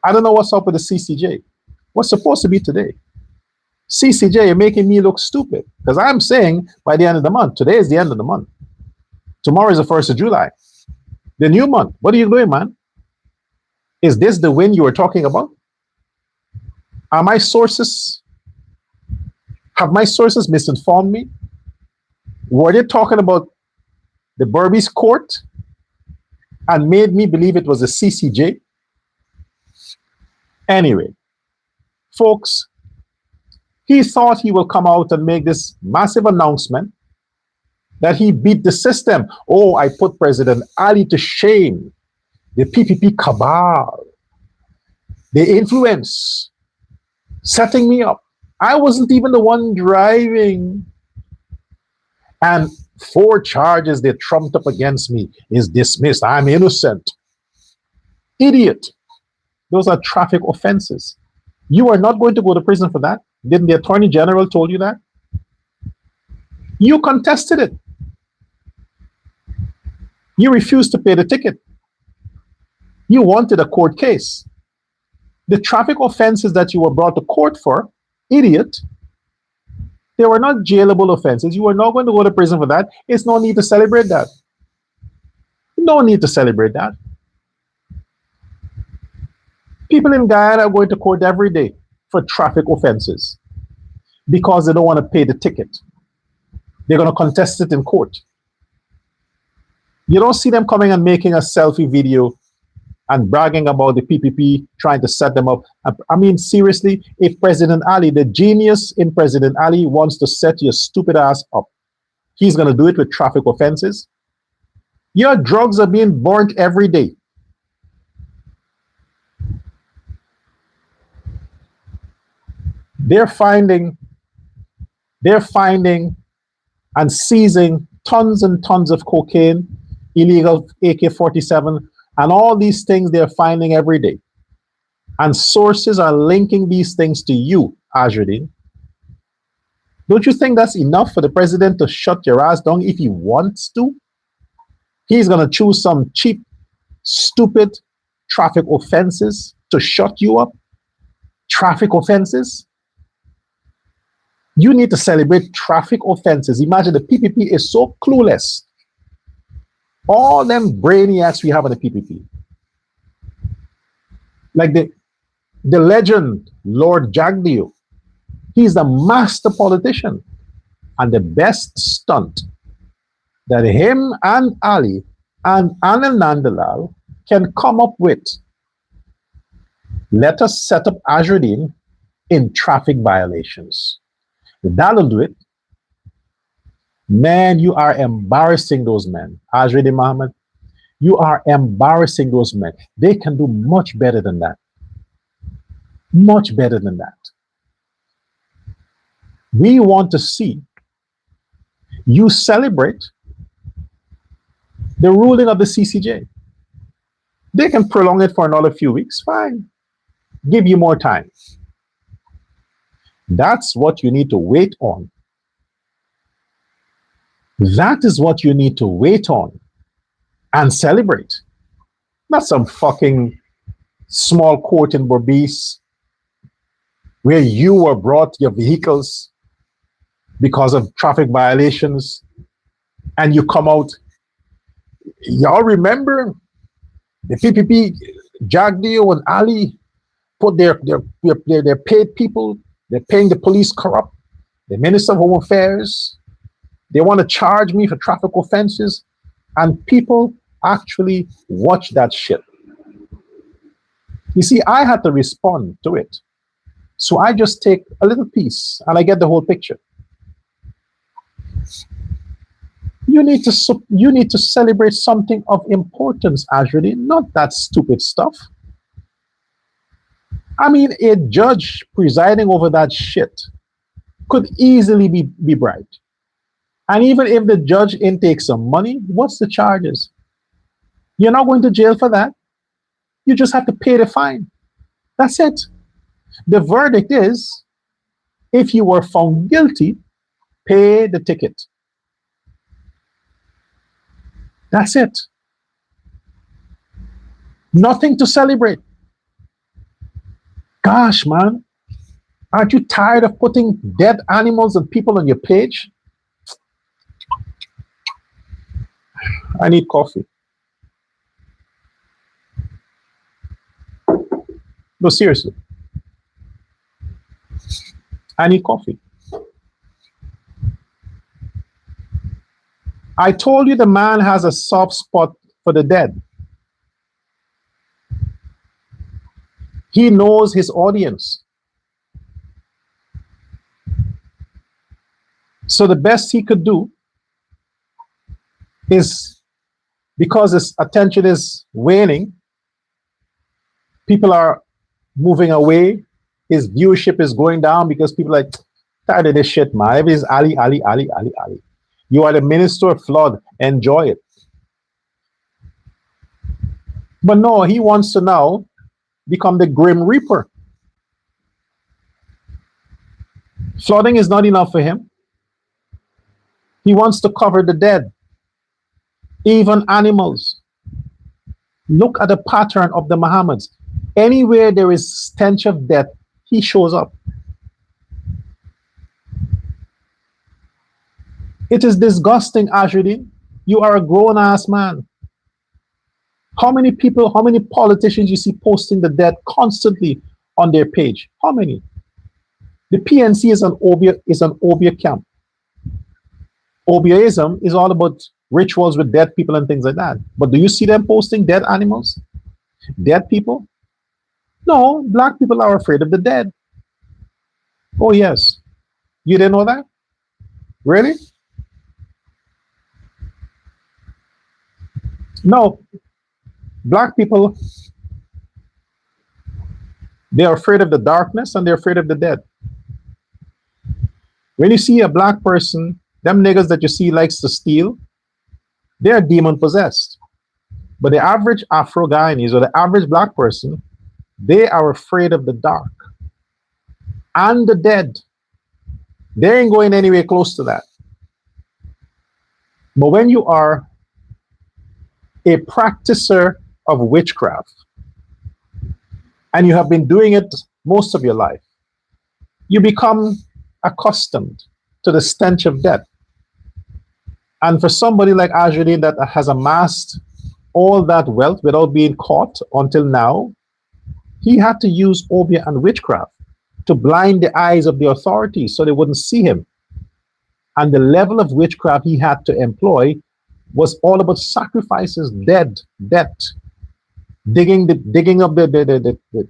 I don't know what's up with the CCJ. What's supposed to be today? CCJ, you're making me look stupid. Because I'm saying by the end of the month, today is the end of the month. Tomorrow is the 1st of July. The new month. What are you doing, man? Is this the win you were talking about? Have my sources misinformed me? Were they talking about the Berbice court and made me believe it was a CCJ? Anyway, folks, he thought he will come out and make this massive announcement that he beat the system. Oh, I put President Ali to shame. The PPP cabal, the influence, setting me up. I wasn't even the one driving. And 4 charges they trumped up against me is dismissed. I'm innocent. Idiot. Those are traffic offenses. You are not going to go to prison for that. Didn't the Attorney General told you that? You contested it. You refused to pay the ticket. You wanted a court case. The traffic offenses that you were brought to court for, idiot, they were not jailable offenses. You are not going to go to prison for that. It's no need to celebrate that. No need to celebrate that. People in Guyana are going to court every day for traffic offenses because they don't want to pay the ticket. They're going to contest it in court. You don't see them coming and making a selfie video and bragging about the PPP, trying to set them up. I mean, seriously, if President Ali, the genius in President Ali, wants to set your stupid ass up, he's going to do it with traffic offenses. Your drugs are being burnt every day. They're finding and seizing tons and tons of cocaine, illegal AK-47, and all these things they're finding every day. and sources are linking these things to you, Azruddin, don't you think that's enough for the president to shut your ass down if he wants to? He's going to choose some cheap, stupid traffic offenses to shut you up. Traffic offenses? You need to celebrate traffic offenses. Imagine the PPP is so clueless. All them brainiacs we have in the PPP. Like the legend, Lord Jagdeo. He's the master politician. And the best stunt that him and Ali and Anil Nandalal can come up with. Let us set up Azruddin in traffic violations. That'll do it. Man, you are embarrassing those men. Azruddin Mohammed, you are embarrassing those men. They can do much better than that. Much better than that. We want to see you celebrate the ruling of the CCJ. They can prolong it for another few weeks, fine. Give you more time. That's what you need to wait on. That is what you need to wait on and celebrate. Not some fucking small court in Berbice where you were brought your vehicles because of traffic violations and you come out. Y'all remember the PPP, Jagdeo and Ali put their paid people, they're paying the police corrupt, the Minister of Home Affairs, they want to charge me for traffic offenses, and people actually watch that shit. You see, I had to respond to it. So I just take a little piece and I get the whole picture. You need to celebrate something of importance, Azruddin, not that stupid stuff. I mean, a judge presiding over that shit could easily be bribed. And even if the judge intakes some money, what's the charges? You're not going to jail for that. You just have to pay the fine. That's it. The verdict is, if you were found guilty, pay the ticket. That's it. Nothing to celebrate. Gosh, man, aren't you tired of putting dead animals and people on your page? I need coffee. No, seriously. I need coffee. I told you the man has a soft spot for the dead. He knows his audience. So the best he could do is, because his attention is waning, people are moving away, his viewership is going down because people are like, tired of this shit, man. Everybody's Ali, Ali, Ali, Ali, Ali. You are the minister of flood. Enjoy it. But no, he wants to now become the Grim Reaper. Flooding is not enough for him. He wants to cover the dead, even animals. Look at the pattern of the Mohammeds. Anywhere there is stench of death, he shows up. It is disgusting, Azruddin. You are a grown-ass man. How many people, how many politicians you see posting the dead constantly on their page? How many? The PNC is an Obia camp. Obiaism is all about rituals with dead people and things like that. But do you see them posting dead animals? Dead people? No, black people are afraid of the dead. Oh, yes. You didn't know that? Really? No. Black people, they're afraid of the darkness and they're afraid of the dead. When you see a black person, them niggas that you see likes to steal, they're demon possessed. But the average Afro Guyanese or the average black person, They are afraid of the dark and the dead. They ain't going anywhere close to that. But when you are a practicer of witchcraft and you have been doing it most of your life, you become accustomed to the stench of death. And for somebody like Azruddin that has amassed all that wealth without being caught until now, he had to use obeah and witchcraft to blind the eyes of the authorities so they wouldn't see him. And the level of witchcraft he had to employ was all about sacrifices, death, digging up the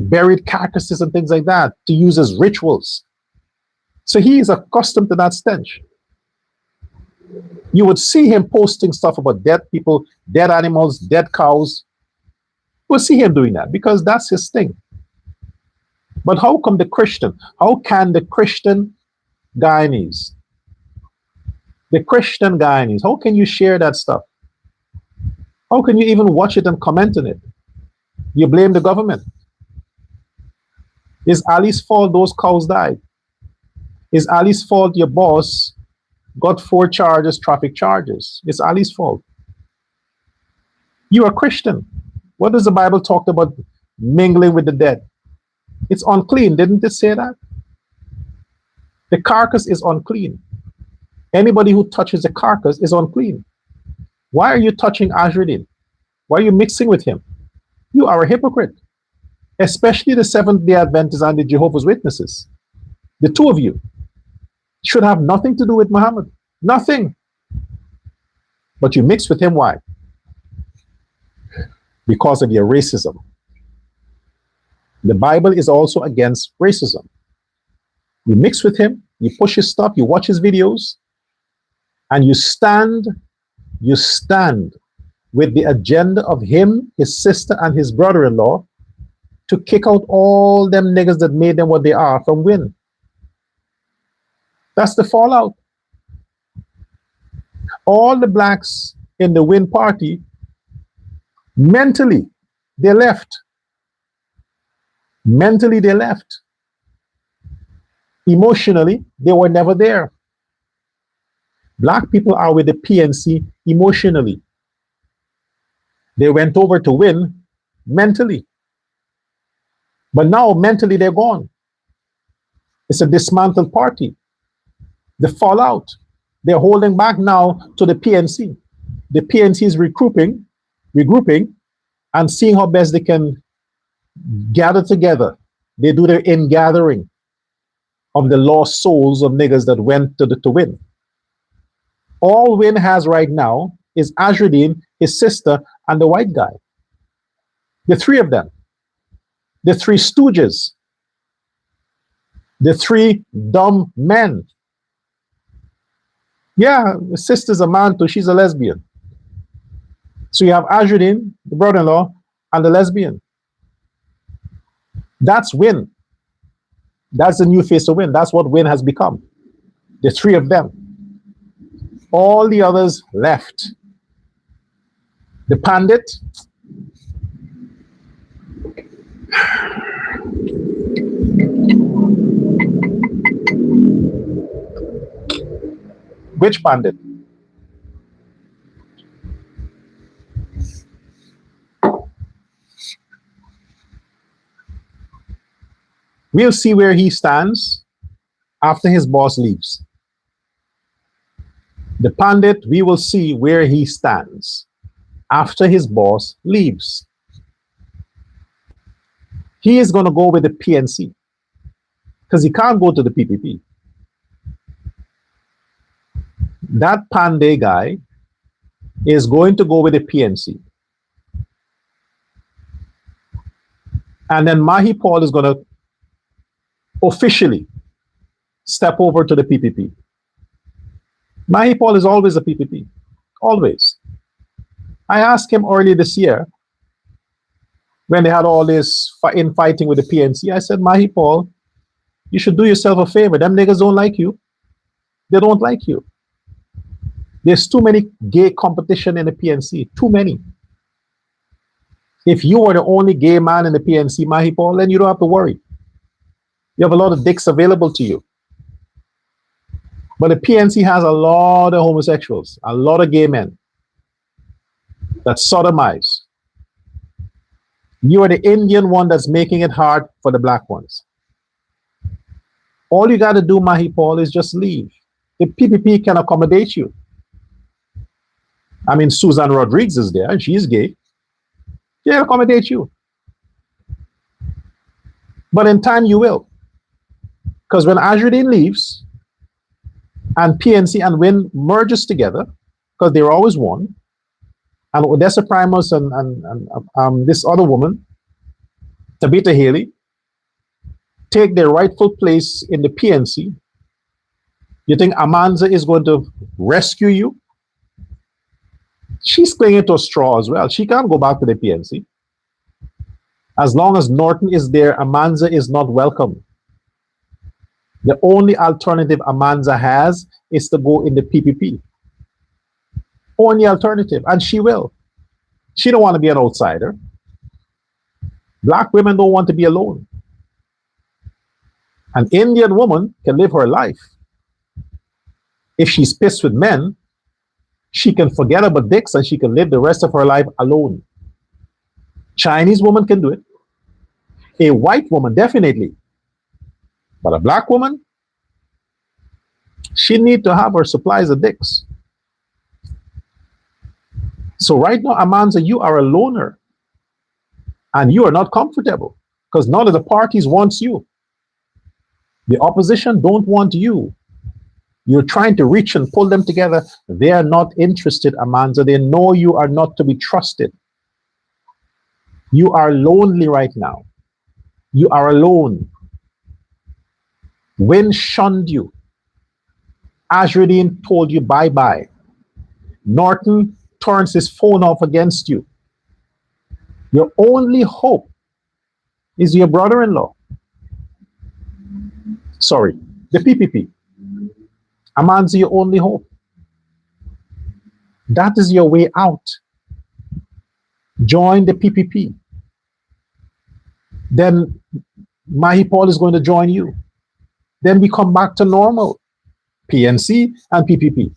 buried carcasses and things like that to use as rituals. So he is accustomed to that stench. You would see him posting stuff about dead people, dead animals, dead cows. You would see him doing that because that's his thing. But how can the Christian Guyanese, how can you share that stuff? How can you even watch it and comment on it? You blame the government. Is Ali's fault those cows died? Is Ali's fault your boss got 4 charges, traffic charges? It's Ali's fault. You are Christian. What does the Bible talk about mingling with the dead? It's unclean. Didn't it say that? The carcass is unclean. Anybody who touches the carcass is unclean. Why are you touching Azruddin? Why are you mixing with him? You are a hypocrite. Especially the Seventh-day Adventists and the Jehovah's Witnesses. The two of you should have nothing to do with Muhammad. Nothing. But you mix with him. Why? Because of your racism. The Bible is also against racism. You mix with him, you push his stuff, you watch his videos, and you stand with the agenda of him, his sister, and his brother-in-law to kick out all them niggas that made them what they are from Win. That's the fallout. All the blacks in the Win party, mentally, they left. Mentally, they left. Emotionally, they were never there. Black people are with the PNC emotionally. They went over to Win mentally. But now, mentally, they're gone. It's a dismantled party. The fallout, they're holding back now to the PNC. The PNC is regrouping, and seeing how best they can gather together. They do their ingathering of the lost souls of niggas that went to Win. All Win has right now is Azruddin, his sister, and the white guy. The three of them. The three stooges. The three dumb men. Yeah, the sister's a man too, she's a lesbian. So you have Azruddin, the brother-in-law, and the lesbian. That's Win. That's the new face of Win. That's what Win has become. The three of them. All the others left. The pandit. Which pandit? We'll see where he stands after his boss leaves. The pandit, we will see where he stands after his boss leaves. He is going to go with the PNC because he can't go to the PPP. That Pandey guy is going to go with the PNC. And then Mahi Paul is going to officially step over to the PPP. Mahi Paul is always a PPP. Always. I asked him early this year when they had all this infighting with the PNC. I said, Mahi Paul, you should do yourself a favor. Them niggas don't like you. They don't like you. There's too many gay competition in the PNC. Too many. If you are the only gay man in the PNC, Mahipal, then you don't have to worry. You have a lot of dicks available to you. But the PNC has a lot of homosexuals, a lot of gay men that sodomize. You are the Indian one that's making it hard for the black ones. All you got to do, Mahipal, is just leave. The PPP can accommodate you. I mean, Susan Rodriguez is there, and she's gay. She'll accommodate you. But in time, you will. Because when Azruddin leaves, and PNC and WIN merges together, because they're always one, and Odessa Primus and this other woman, Tabitha Haley, take their rightful place in the PNC, you think Amanza is going to rescue you? She's clinging to a straw as well. She can't go back to the PNC. As long as Norton is there, Amanza is not welcome. The only alternative Amanza has is to go in the PPP. Only alternative, and she will. She don't want to be an outsider. Black women don't want to be alone. An Indian woman can live her life. If she's pissed with men, she can forget about dicks and she can live the rest of her life alone. Chinese woman can do it. A white woman, definitely. But a black woman, she needs to have her supplies of dicks. So right now, Amanza, you are a loner. And you are not comfortable because none of the parties wants you. The opposition don't want you. You're trying to reach and pull them together. They are not interested, Amanza. They know you are not to be trusted. You are lonely right now. You are alone. WIN shunned you. Azruddin told you bye-bye. Norton turns his phone off against you. Your only hope is your brother-in-law. Sorry, the PPP. Amanza, your only hope. That is your way out. Join the PPP. Then Mahipal is going to join you. Then we come back to normal. PNC and PPP.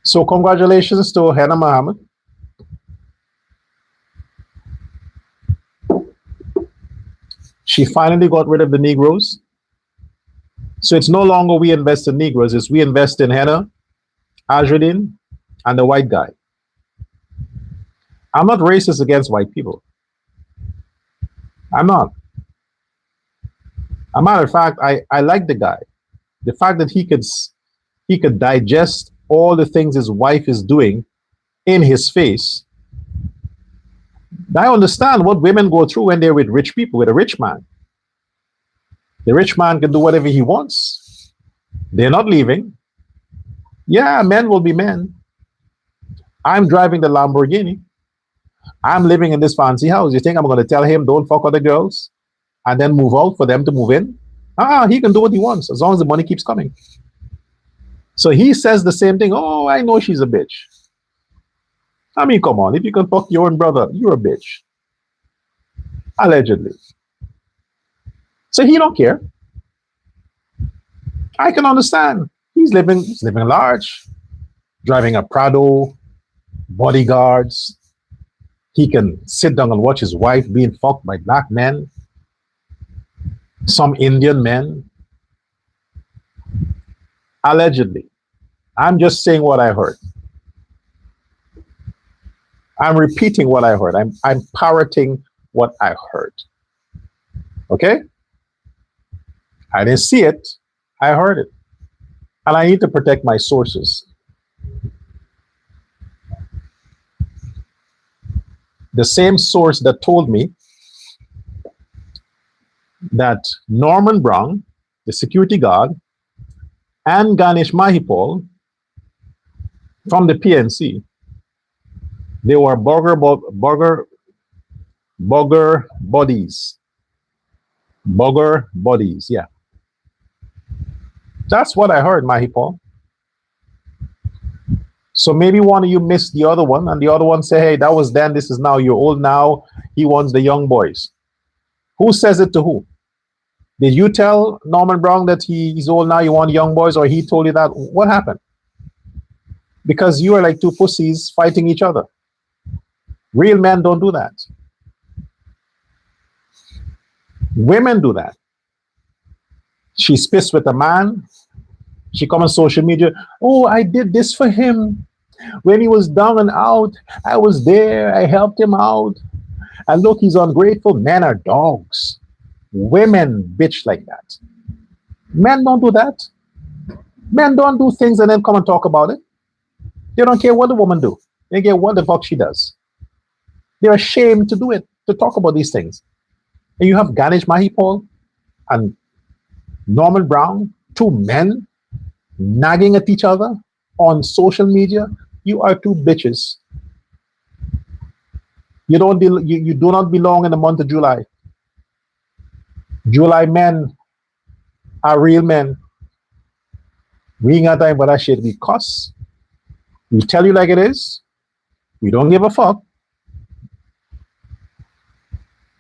So congratulations to Hannah Mohammed. She finally got rid of the Negroes. So it's no longer we invest in Negroes, it's we invest in Hannah, Azruddin, and the white guy. I'm not racist against white people. I'm not. As a matter of fact, I like the guy. The fact that he could digest all the things his wife is doing in his face. I understand what women go through when they're with rich people, with a rich man. The rich man can do whatever he wants. They're not leaving. Yeah, men will be men. I'm driving the Lamborghini. I'm living in this fancy house. You think I'm going to tell him don't fuck other girls and then move out for them to move in? He can do what he wants as long as the money keeps coming. So he says the same thing. Oh, I know she's a bitch. I mean, come on. If you can fuck your own brother, you're a bitch. Allegedly. So he don't care. I can understand. He's living large, driving a Prado, bodyguards. He can sit down and watch his wife being fucked by black men, some Indian men. Allegedly. I'm just saying what I heard. I'm repeating what I heard. I'm parroting what I heard. Okay? I didn't see it. I heard it. And I need to protect my sources. The same source that told me that Norman Brown, the security guard, and Ganesh Mahipal from the PNC, they were bugger bodies. Bugger bodies, yeah. That's what I heard, Mahi Paul. So maybe one of you missed the other one, and the other one say, hey, that was then, this is now, you're old now, he wants the young boys. Who says it to who? Did you tell Norman Brown that he's old now, you want young boys, or he told you that? What happened? Because you are like two pussies fighting each other. Real men don't do that. Women do that. She's pissed with a man. She comes on social media. Oh, I did this for him. When he was down and out, I was there. I helped him out. And look, he's ungrateful. Men are dogs. Women bitch like that. Men don't do that. Men don't do things and then come and talk about it. They don't care what the woman do. They care what the fuck she does. They're ashamed to do it, to talk about these things. And you have Ganesh Mahipal and Norman Brown, two men nagging at each other on social media. You are two bitches. You do not belong in the month of July. July men are real men. We ain't got time for that shit. We cuss. We tell you like it is. We don't give a fuck.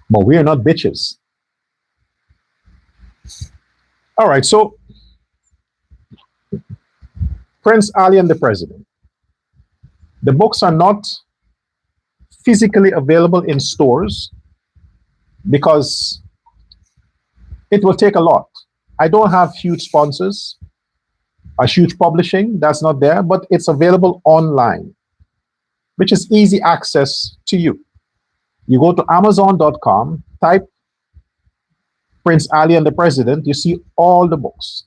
But we are not bitches. All right, so Prince Ali and the President. The books are not physically available in stores because it will take a lot. I don't have huge sponsors, a huge publishing, that's not there, but it's available online, which is easy access to you. You go to Amazon.com, type Prince Ali and the President, you see all the books.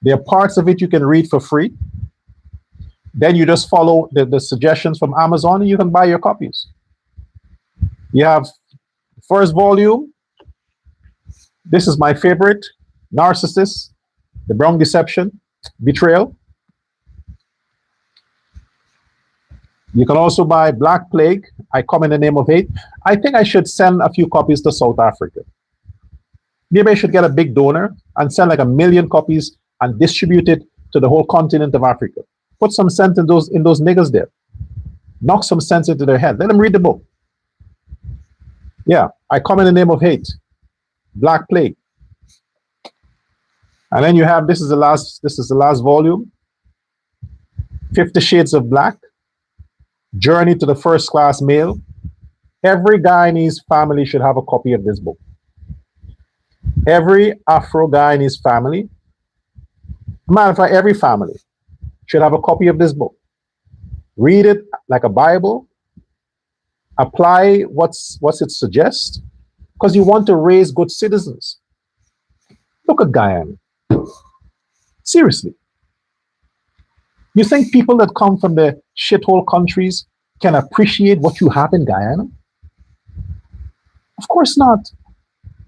There are parts of it you can read for free. Then you just follow the suggestions from Amazon and you can buy your copies. You have first volume. This is my favorite, Narcissist, The Brown Deception, Betrayal. You can also buy Black Plague, I Come in the Name of Hate. I think I should send a few copies to South Africa. Maybe I should get a big donor and send like 1 million copies and distribute it to the whole continent of Africa. Put some sense in those niggas there. Knock some sense into their head. Let them read the book. Yeah, I Come in the Name of Hate, Black Plague. And then you have, this is the last volume, 50 Shades of Black, Journey to the First Class Male. Every Guyanese family should have a copy of this book. Every Afro-Guyanese family, matter of fact, every family should have a copy of this book. Read it like a Bible. Apply what's it suggests, because you want to raise good citizens. Look at Guyana. Seriously. You think people that come from the shithole countries can appreciate what you have in Guyana? Of course not.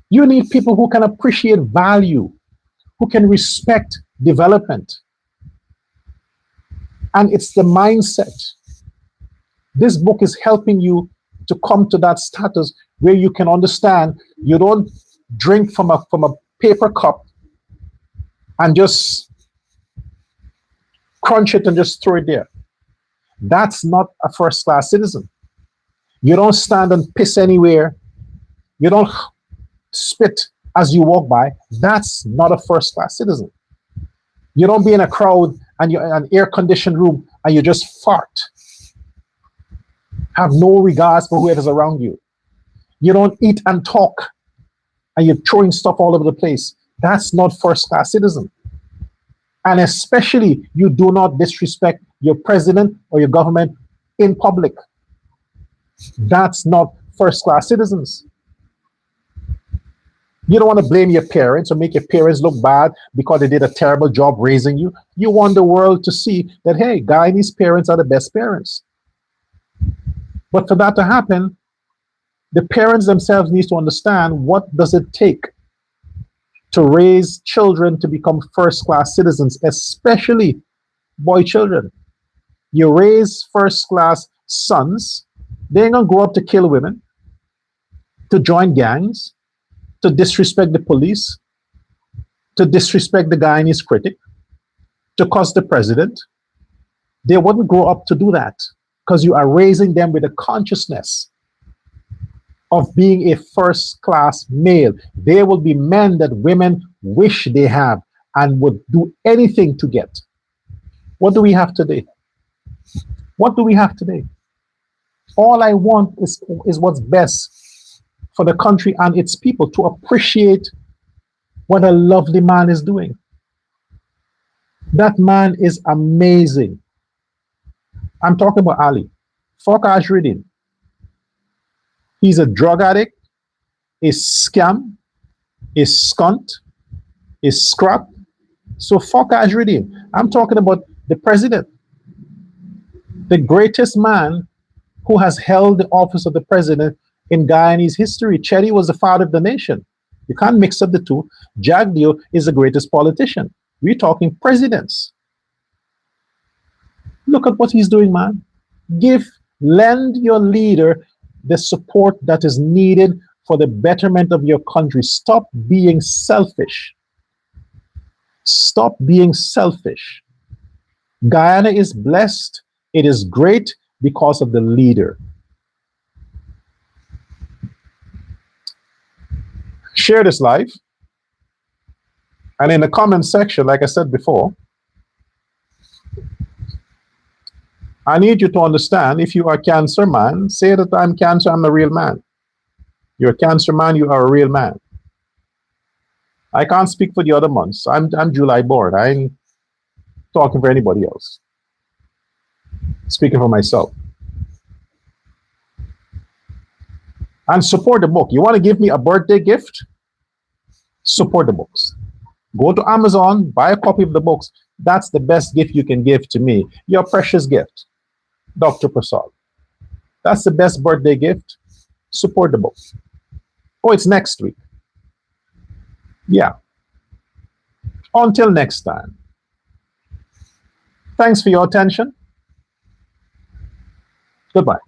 You need people who can appreciate value, who can respect development. And it's the mindset. This book is helping you to come to that status where you can understand you don't drink from a paper cup and just crunch it and just throw it there. That's not a first-class citizen. You don't stand and piss anywhere. You don't spit as you walk by. That's not a first-class citizen. You don't be in a crowd and you're in an air-conditioned room and you just fart. Have no regards for whoever's around you. You don't eat and talk and you're throwing stuff all over the place. That's not first-class citizen. And especially, you do not disrespect your president or your government in public. That's not first-class citizens. You don't want to blame your parents or make your parents look bad because they did a terrible job raising you. You want the world to see that, hey, Guyanese parents are the best parents. But for that to happen, the parents themselves need to understand what does it take to raise children to become first-class citizens, especially boy children. You raise first-class sons, they ain't gonna grow up to kill women, to join gangs, to disrespect the police. to disrespect the Guyanese critic, to cuss the president. They wouldn't grow up to do that because you are raising them with a consciousness of being a first class male. They will be men that women wish they have and would do anything to get. What do we have today? What do we have today? All I want is what's best for the country and its people, to appreciate what a lovely man is doing. That man is amazing. I'm talking about Ali. Fuck Azruddin. He's a drug addict, a scam, a scunt, a scrap. So fuck Azruddin. I'm talking about the president, the greatest man who has held the office of the president in Guyanese history. Chetty was the father of the nation. You can't mix up the two. Jagdeo is the greatest politician. We're talking presidents. Look at what he's doing, man. Lend your leader the support that is needed for the betterment of your country. Stop being selfish. Stop being selfish. Guyana is blessed. It is great because of the leader. Share this live. And in the comment section, like I said before, I need you to understand, if you are a Cancer man, say that I'm Cancer, I'm a real man. You're a Cancer man, you are a real man. I can't speak for the other months. I'm July born. I ain't talking for anybody else. Speaking for myself. And support the book. You want to give me a birthday gift? Support the books. Go to Amazon, buy a copy of the books. That's the best gift you can give to me. Your precious gift, Dr. Prasad. That's the best birthday gift. Support the books. Oh, it's next week. Yeah. Until next time. Thanks for your attention. Goodbye.